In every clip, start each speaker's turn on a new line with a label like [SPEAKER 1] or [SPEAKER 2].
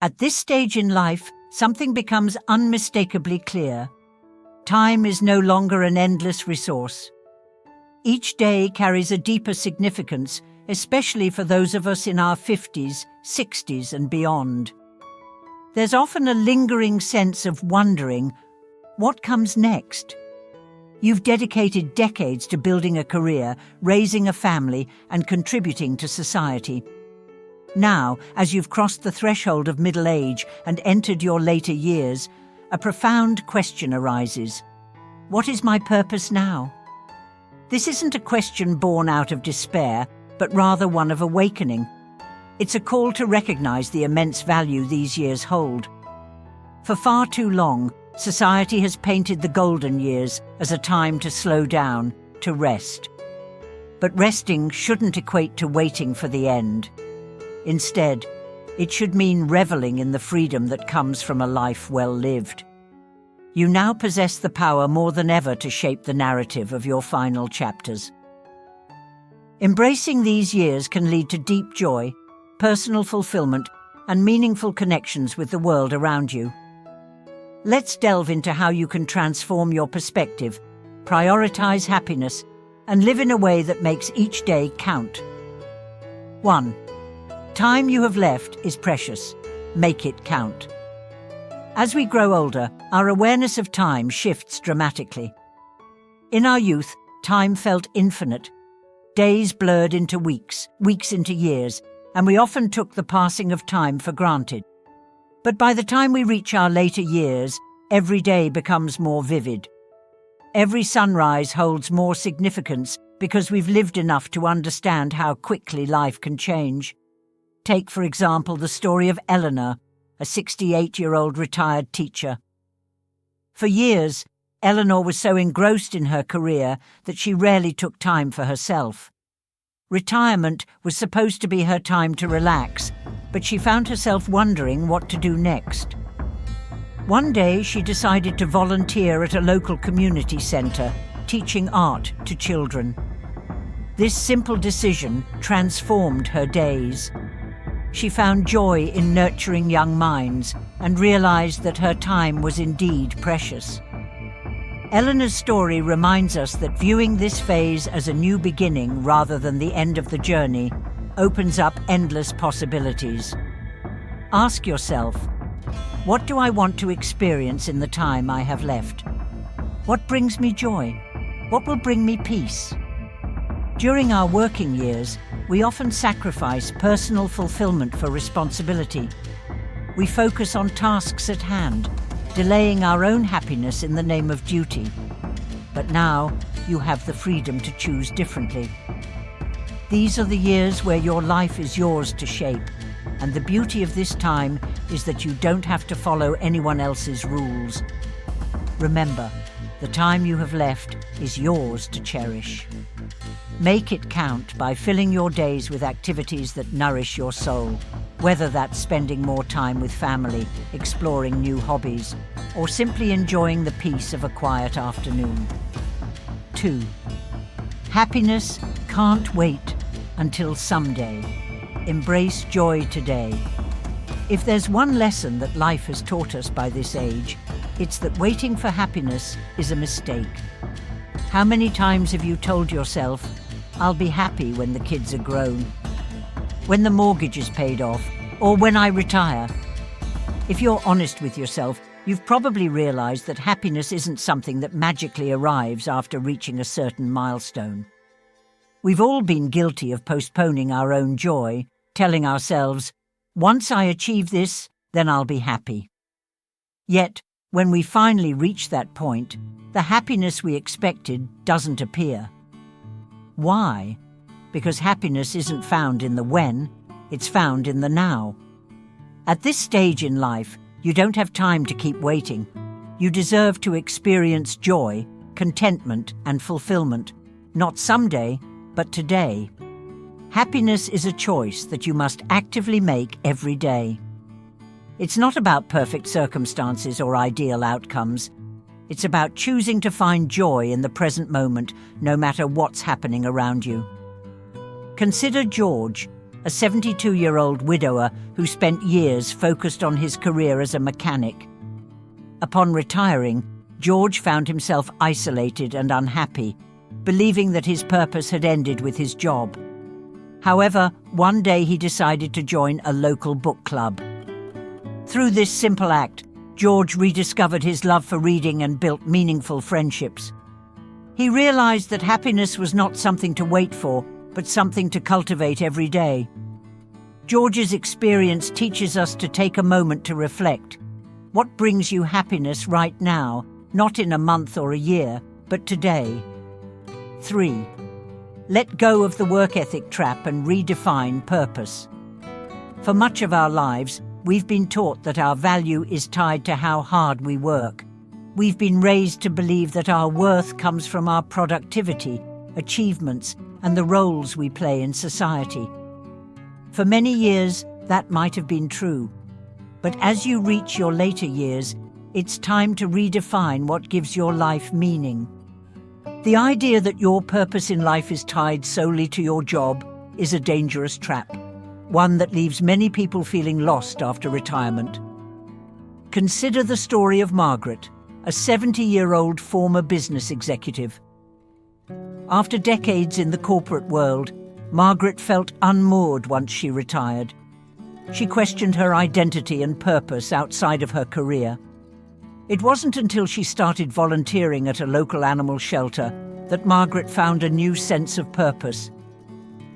[SPEAKER 1] At this stage in life, something becomes unmistakably clear. Time is no longer an endless resource. Each day carries a deeper significance, especially for those of us in our 50s, 60s and beyond. There's often a lingering sense of wondering, what comes next? You've dedicated decades to building a career, raising a family, and contributing to society. Now, as you've crossed the threshold of middle age and entered your later years, a profound question arises. What is my purpose now? This isn't a question born out of despair, but rather one of awakening. It's a call to recognize the immense value these years hold. For far too long, society has painted the golden years as a time to slow down, to rest. But resting shouldn't equate to waiting for the end. Instead, it should mean reveling in the freedom that comes from a life well lived. You now possess the power more than ever to shape the narrative of your final chapters. Embracing these years can lead to deep joy, personal fulfillment, and meaningful connections with the world around you. Let's delve into how you can transform your perspective, prioritize happiness, and live in a way that makes each day count. 1. Time you have left is precious. Make it count. As we grow older, our awareness of time shifts dramatically. In our youth, time felt infinite. Days blurred into weeks, weeks into years, and we often took the passing of time for granted. But by the time we reach our later years, every day becomes more vivid. Every sunrise holds more significance because we've lived enough to understand how quickly life can change. Take, for example, the story of Eleanor, a 68-year-old retired teacher. For years, Eleanor was so engrossed in her career that she rarely took time for herself. Retirement was supposed to be her time to relax, but she found herself wondering what to do next. One day, she decided to volunteer at a local community centre, teaching art to children. This simple decision transformed her days. She found joy in nurturing young minds and realized that her time was indeed precious. Eleanor's story reminds us that viewing this phase as a new beginning rather than the end of the journey opens up endless possibilities. Ask yourself, what do I want to experience in the time I have left? What brings me joy? What will bring me peace? During our working years, we often sacrifice personal fulfillment for responsibility. We focus on tasks at hand, delaying our own happiness in the name of duty. But now, you have the freedom to choose differently. These are the years where your life is yours to shape, and the beauty of this time is that you don't have to follow anyone else's rules. Remember, the time you have left is yours to cherish. Make it count by filling your days with activities that nourish your soul, whether that's spending more time with family, exploring new hobbies, or simply enjoying the peace of a quiet afternoon. 2. Happiness can't wait until someday. Embrace joy today. If there's one lesson that life has taught us by this age, it's that waiting for happiness is a mistake. How many times have you told yourself, I'll be happy when the kids are grown, when the mortgage is paid off, or when I retire? If you're honest with yourself, you've probably realized that happiness isn't something that magically arrives after reaching a certain milestone. We've all been guilty of postponing our own joy, telling ourselves, once I achieve this, then I'll be happy. Yet, when we finally reach that point, the happiness we expected doesn't appear. Why? Because happiness isn't found in the when, it's found in the now. At this stage in life, you don't have time to keep waiting. You deserve to experience joy, contentment, and fulfillment, not someday, but today. Happiness is a choice that you must actively make every day. It's not about perfect circumstances or ideal outcomes. It's about choosing to find joy in the present moment, no matter what's happening around you. Consider George, a 72-year-old widower who spent years focused on his career as a mechanic. Upon retiring, George found himself isolated and unhappy, believing that his purpose had ended with his job. However, one day he decided to join a local book club. Through this simple act, George rediscovered his love for reading and built meaningful friendships. He realized that happiness was not something to wait for, but something to cultivate every day. George's experience teaches us to take a moment to reflect. What brings you happiness right now, not in a month or a year, but today? 3. Let go of the work ethic trap and redefine purpose. For much of our lives, we've been taught that our value is tied to how hard we work. We've been raised to believe that our worth comes from our productivity, achievements, and the roles we play in society. For many years, that might have been true. But as you reach your later years, it's time to redefine what gives your life meaning. The idea that your purpose in life is tied solely to your job is a dangerous trap, one that leaves many people feeling lost after retirement. Consider the story of Margaret, a 70-year-old former business executive. After decades in the corporate world, Margaret felt unmoored once she retired. She questioned her identity and purpose outside of her career. It wasn't until she started volunteering at a local animal shelter that Margaret found a new sense of purpose.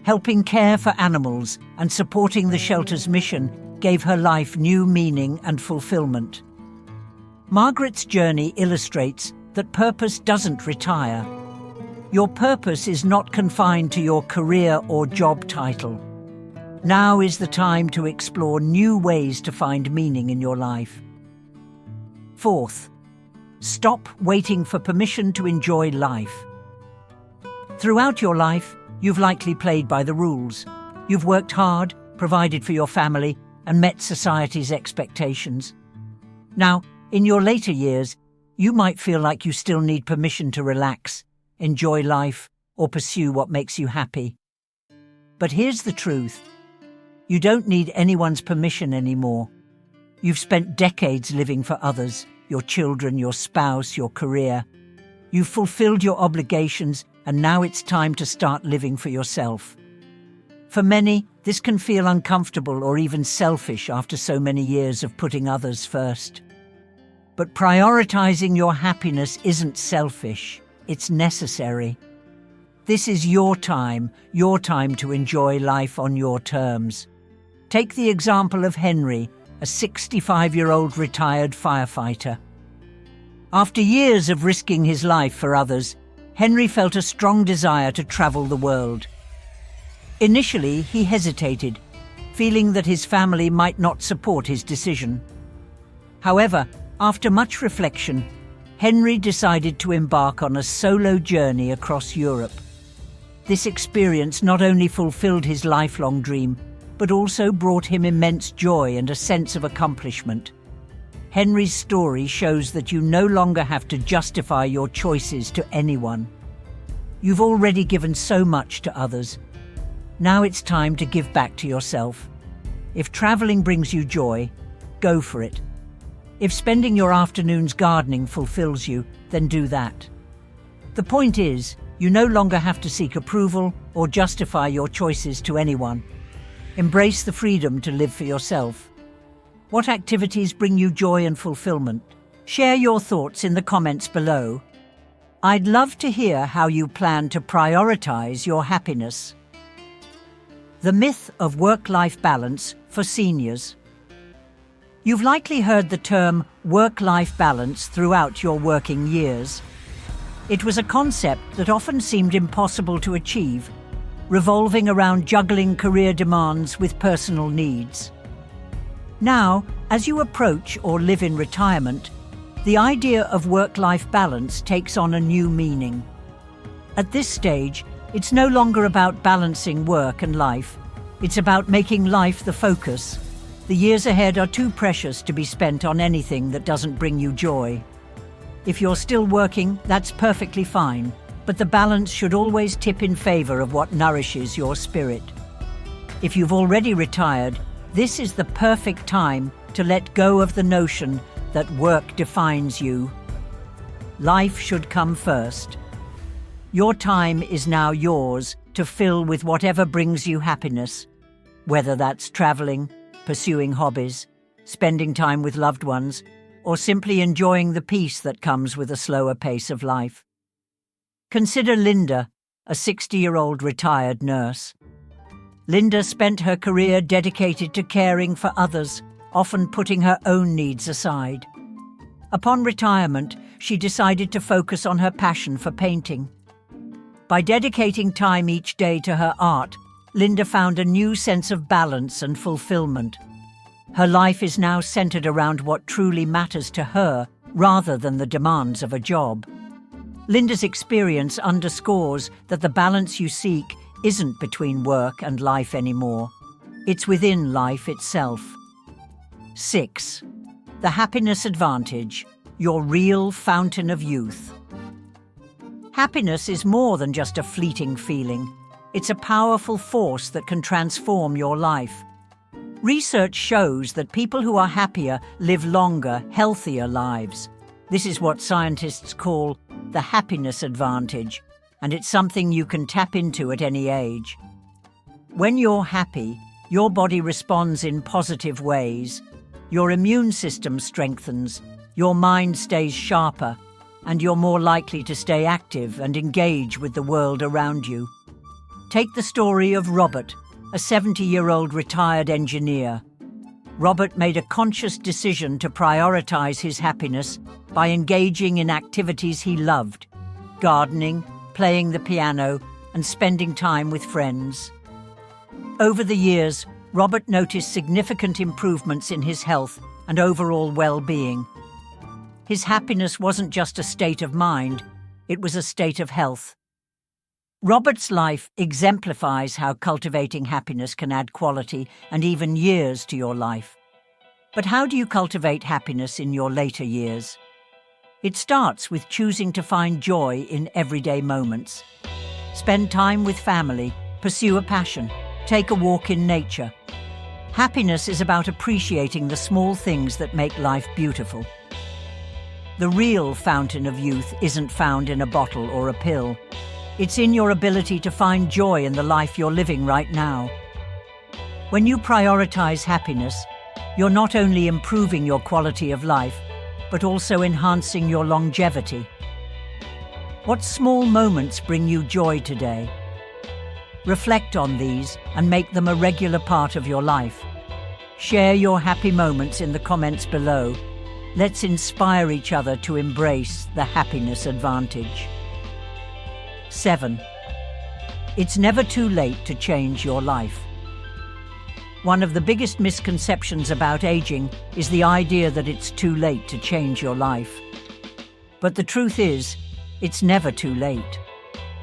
[SPEAKER 1] Helping care for animals and supporting the shelter's mission gave her life new meaning and fulfillment. Margaret's journey illustrates that purpose doesn't retire. Your purpose is not confined to your career or job title. Now is the time to explore new ways to find meaning in your life. 4th, stop waiting for permission to enjoy life. Throughout your life, you've likely played by the rules. You've worked hard, provided for your family, and met society's expectations. Now, in your later years, you might feel like you still need permission to relax, enjoy life, or pursue what makes you happy. But here's the truth. You don't need anyone's permission anymore. You've spent decades living for others, your children, your spouse, your career. You've fulfilled your obligations, and now it's time to start living for yourself. For many, this can feel uncomfortable or even selfish after so many years of putting others first. But prioritizing your happiness isn't selfish. It's necessary. This is your time to enjoy life on your terms. Take the example of Henry, a 65-year-old retired firefighter. After years of risking his life for others, Henry felt a strong desire to travel the world. Initially, he hesitated, feeling that his family might not support his decision. However, after much reflection, Henry decided to embark on a solo journey across Europe. This experience not only fulfilled his lifelong dream, but also brought him immense joy and a sense of accomplishment. Henry's story shows that you no longer have to justify your choices to anyone. You've already given so much to others. Now it's time to give back to yourself. If traveling brings you joy, go for it. If spending your afternoons gardening fulfills you, then do that. The point is, you no longer have to seek approval or justify your choices to anyone. Embrace the freedom to live for yourself. What activities bring you joy and fulfillment? Share your thoughts in the comments below. I'd love to hear how you plan to prioritize your happiness. The myth of work-life balance for seniors. You've likely heard the term work-life balance throughout your working years. It was a concept that often seemed impossible to achieve, revolving around juggling career demands with personal needs. Now, as you approach or live in retirement, the idea of work-life balance takes on a new meaning. At this stage, it's no longer about balancing work and life. It's about making life the focus. The years ahead are too precious to be spent on anything that doesn't bring you joy. If you're still working, that's perfectly fine, but the balance should always tip in favor of what nourishes your spirit. If you've already retired, this is the perfect time to let go of the notion that work defines you. Life should come first. Your time is now yours to fill with whatever brings you happiness, whether that's traveling, pursuing hobbies, spending time with loved ones, or simply enjoying the peace that comes with a slower pace of life. Consider Linda, a 60-year-old retired nurse. Linda spent her career dedicated to caring for others, often putting her own needs aside. Upon retirement, she decided to focus on her passion for painting. By dedicating time each day to her art, Linda found a new sense of balance and fulfillment. Her life is now centered around what truly matters to her rather than the demands of a job. Linda's experience underscores that the balance you seek isn't between work and life anymore. It's within life itself. 6. The happiness advantage, your real fountain of youth. Happiness is more than just a fleeting feeling. It's a powerful force that can transform your life. Research shows that people who are happier live longer, healthier lives. This is what scientists call the happiness advantage, and it's something you can tap into at any age. When you're happy, your body responds in positive ways. Your immune system strengthens, your mind stays sharper, and you're more likely to stay active and engage with the world around you. Take the story of Robert, a 70-year-old retired engineer. Robert made a conscious decision to prioritize his happiness by engaging in activities he loved: gardening, playing the piano, and spending time with friends. Over the years, Robert noticed significant improvements in his health and overall well-being. His happiness wasn't just a state of mind, it was a state of health. Robert's life exemplifies how cultivating happiness can add quality and even years to your life. But how do you cultivate happiness in your later years? It starts with choosing to find joy in everyday moments. Spend time with family, pursue a passion, take a walk in nature. Happiness is about appreciating the small things that make life beautiful. The real fountain of youth isn't found in a bottle or a pill. It's in your ability to find joy in the life you're living right now. When you prioritize happiness, you're not only improving your quality of life, but also enhancing your longevity. What small moments bring you joy today? Reflect on these and make them a regular part of your life. Share your happy moments in the comments below. Let's inspire each other to embrace the happiness advantage. 7. It's never too late to change your life. One of the biggest misconceptions about aging is the idea that it's too late to change your life. But the truth is, it's never too late.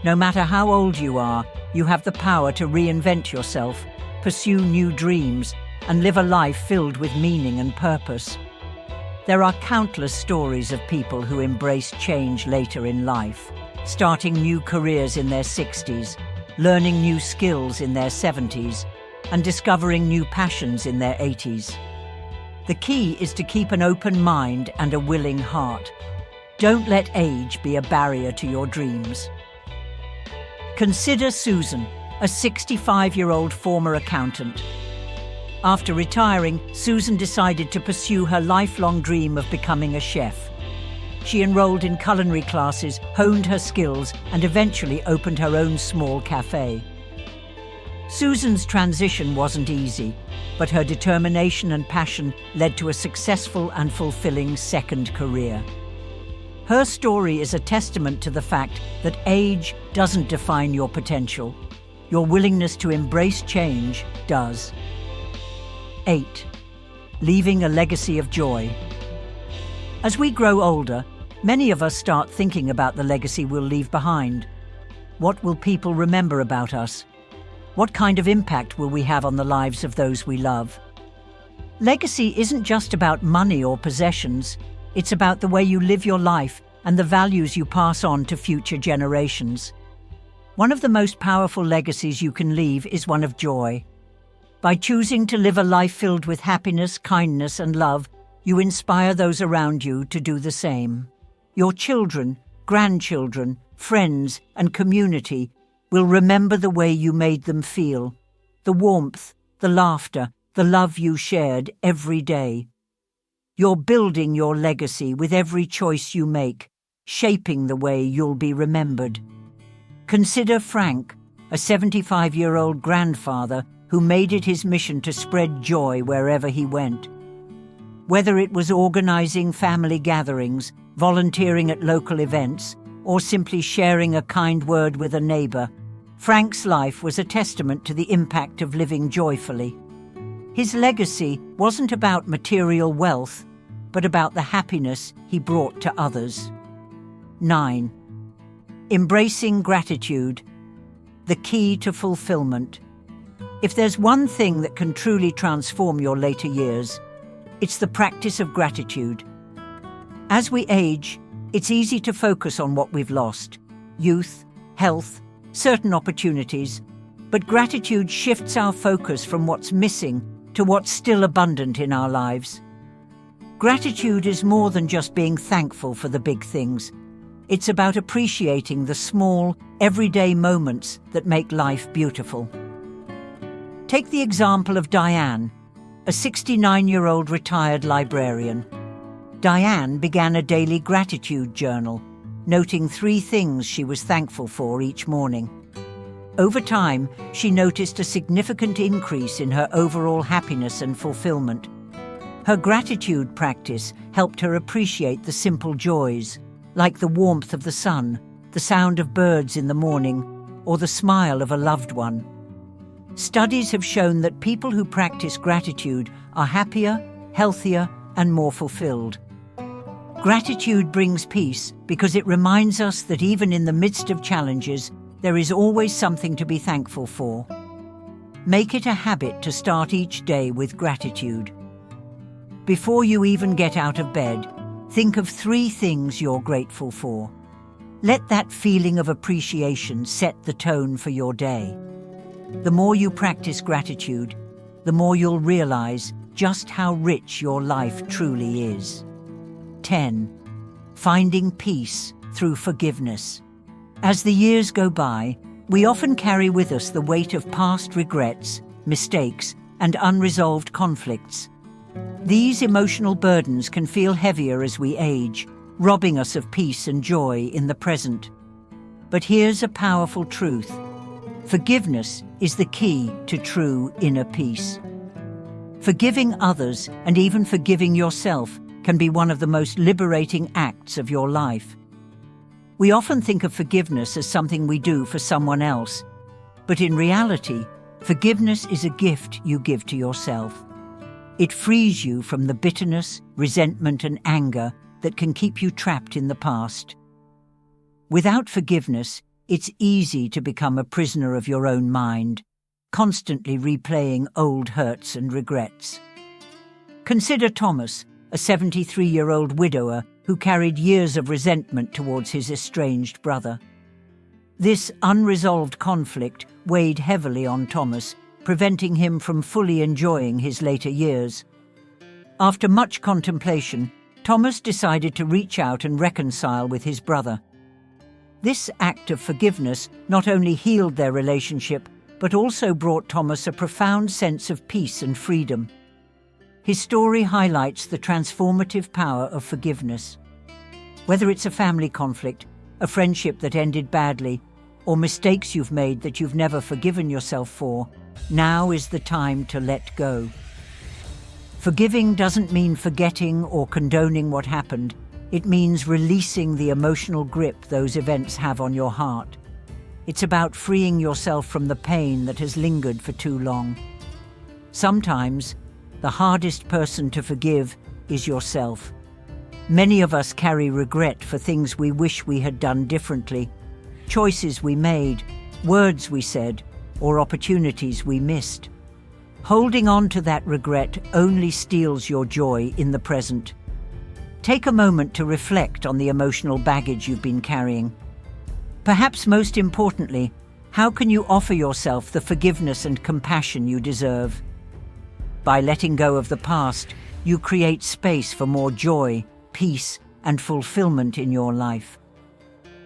[SPEAKER 1] No matter how old you are, you have the power to reinvent yourself, pursue new dreams, and live a life filled with meaning and purpose. There are countless stories of people who embrace change later in life, starting new careers in their 60s, learning new skills in their 70s, and discovering new passions in their 80s. The key is to keep an open mind and a willing heart. Don't let age be a barrier to your dreams. Consider Susan, a 65-year-old former accountant. After retiring, Susan decided to pursue her lifelong dream of becoming a chef. She enrolled in culinary classes, honed her skills, and eventually opened her own small cafe. Susan's transition wasn't easy, but her determination and passion led to a successful and fulfilling second career. Her story is a testament to the fact that age doesn't define your potential. Your willingness to embrace change does. 8. Leaving a legacy of joy. As we grow older, many of us start thinking about the legacy we'll leave behind. What will people remember about us? What kind of impact will we have on the lives of those we love? Legacy isn't just about money or possessions. It's about the way you live your life and the values you pass on to future generations. One of the most powerful legacies you can leave is one of joy. By choosing to live a life filled with happiness, kindness, and love, you inspire those around you to do the same. Your children, grandchildren, friends, and community will remember the way you made them feel, the warmth, the laughter, the love you shared every day. You're building your legacy with every choice you make, shaping the way you'll be remembered. Consider Frank, a 75-year-old grandfather who made it his mission to spread joy wherever he went. Whether it was organizing family gatherings, volunteering at local events, or simply sharing a kind word with a neighbor, Frank's life was a testament to the impact of living joyfully. His legacy wasn't about material wealth, but about the happiness he brought to others. 9. Embracing gratitude, the key to fulfillment. If there's one thing that can truly transform your later years, it's the practice of gratitude. As we age, it's easy to focus on what we've lost: youth, health, certain opportunities, but gratitude shifts our focus from what's missing to what's still abundant in our lives. Gratitude is more than just being thankful for the big things. It's about appreciating the small, everyday moments that make life beautiful. Take the example of Diane, a 69-year-old retired librarian. Diane began a daily gratitude journal, noting 3 things she was thankful for each morning. Over time, she noticed a significant increase in her overall happiness and fulfillment. Her gratitude practice helped her appreciate the simple joys, like the warmth of the sun, the sound of birds in the morning, or the smile of a loved one. Studies have shown that people who practice gratitude are happier, healthier, and more fulfilled. Gratitude brings peace because it reminds us that even in the midst of challenges, there is always something to be thankful for. Make it a habit to start each day with gratitude. Before you even get out of bed, think of 3 things you're grateful for. Let that feeling of appreciation set the tone for your day. The more you practice gratitude, the more you'll realize just how rich your life truly is. 10. Finding peace through forgiveness. As the years go by, we often carry with us the weight of past regrets, mistakes, and unresolved conflicts. These emotional burdens can feel heavier as we age, robbing us of peace and joy in the present. But here's a powerful truth. Forgiveness is the key to true inner peace. Forgiving others and even forgiving yourself can be one of the most liberating acts of your life. We often think of forgiveness as something we do for someone else, but in reality, forgiveness is a gift you give to yourself. It frees you from the bitterness, resentment, and anger that can keep you trapped in the past. Without forgiveness, it's easy to become a prisoner of your own mind, constantly replaying old hurts and regrets. Consider Thomas, a 73-year-old widower who carried years of resentment towards his estranged brother. This unresolved conflict weighed heavily on Thomas, preventing him from fully enjoying his later years. After much contemplation, Thomas decided to reach out and reconcile with his brother. This act of forgiveness not only healed their relationship, but also brought Thomas a profound sense of peace and freedom. His story highlights the transformative power of forgiveness. Whether it's a family conflict, a friendship that ended badly, or mistakes you've made that you've never forgiven yourself for, now is the time to let go. Forgiving doesn't mean forgetting or condoning what happened. It means releasing the emotional grip those events have on your heart. It's about freeing yourself from the pain that has lingered for too long. Sometimes, the hardest person to forgive is yourself. Many of us carry regret for things we wish we had done differently, choices we made, words we said, or opportunities we missed. Holding on to that regret only steals your joy in the present. Take a moment to reflect on the emotional baggage you've been carrying. Perhaps most importantly, how can you offer yourself the forgiveness and compassion you deserve? By letting go of the past, you create space for more joy, peace, and fulfillment in your life.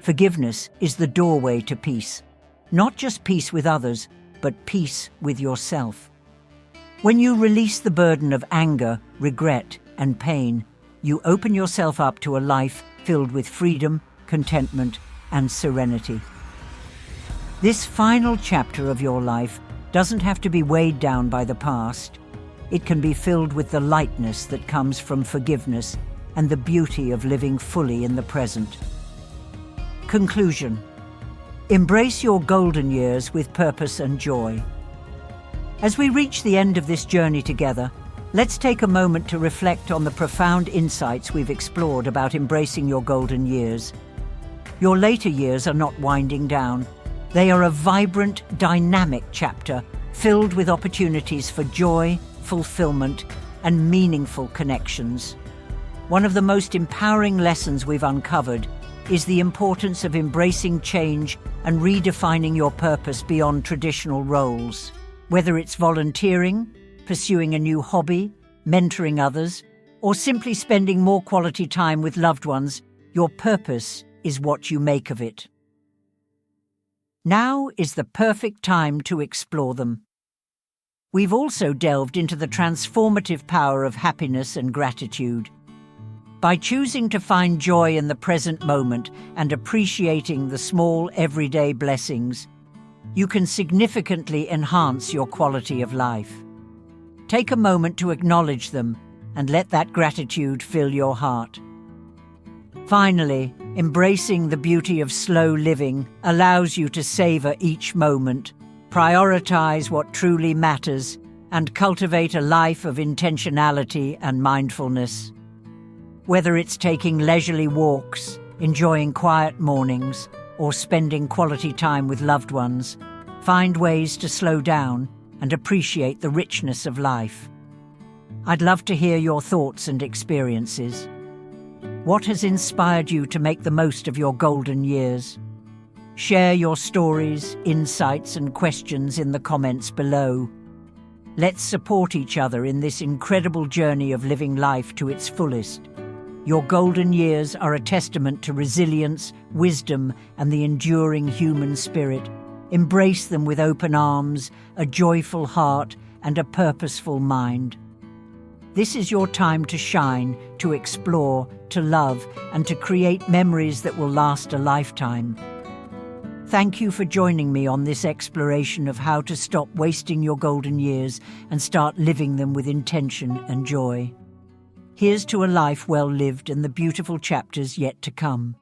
[SPEAKER 1] Forgiveness is the doorway to peace. Not just peace with others, but peace with yourself. When you release the burden of anger, regret, and pain, you open yourself up to a life filled with freedom, contentment, and serenity. This final chapter of your life doesn't have to be weighed down by the past. It can be filled with the lightness that comes from forgiveness and the beauty of living fully in the present. Conclusion. Embrace your golden years with purpose and joy. As we reach the end of this journey together, let's take a moment to reflect on the profound insights we've explored about embracing your golden years. Your later years are not winding down. They are a vibrant, dynamic chapter filled with opportunities for joy, fulfillment, and meaningful connections. One of the most empowering lessons we've uncovered is the importance of embracing change and redefining your purpose beyond traditional roles. Whether it's volunteering, pursuing a new hobby, mentoring others, or simply spending more quality time with loved ones, your purpose is what you make of it. Now is the perfect time to explore them. We've also delved into the transformative power of happiness and gratitude. By choosing to find joy in the present moment and appreciating the small, everyday blessings, you can significantly enhance your quality of life. Take a moment to acknowledge them and let that gratitude fill your heart. Finally, embracing the beauty of slow living allows you to savor each moment, prioritize what truly matters, and cultivate a life of intentionality and mindfulness. Whether it's taking leisurely walks, enjoying quiet mornings, or spending quality time with loved ones, find ways to slow down and appreciate the richness of life. I'd love to hear your thoughts and experiences. What has inspired you to make the most of your golden years? Share your stories, insights, and questions in the comments below. Let's support each other in this incredible journey of living life to its fullest. Your golden years are a testament to resilience, wisdom, and the enduring human spirit. Embrace them with open arms, a joyful heart, and a purposeful mind. This is your time to shine, to explore, to love, and to create memories that will last a lifetime. Thank you for joining me on this exploration of how to stop wasting your golden years and start living them with intention and joy. Here's to a life well lived and the beautiful chapters yet to come.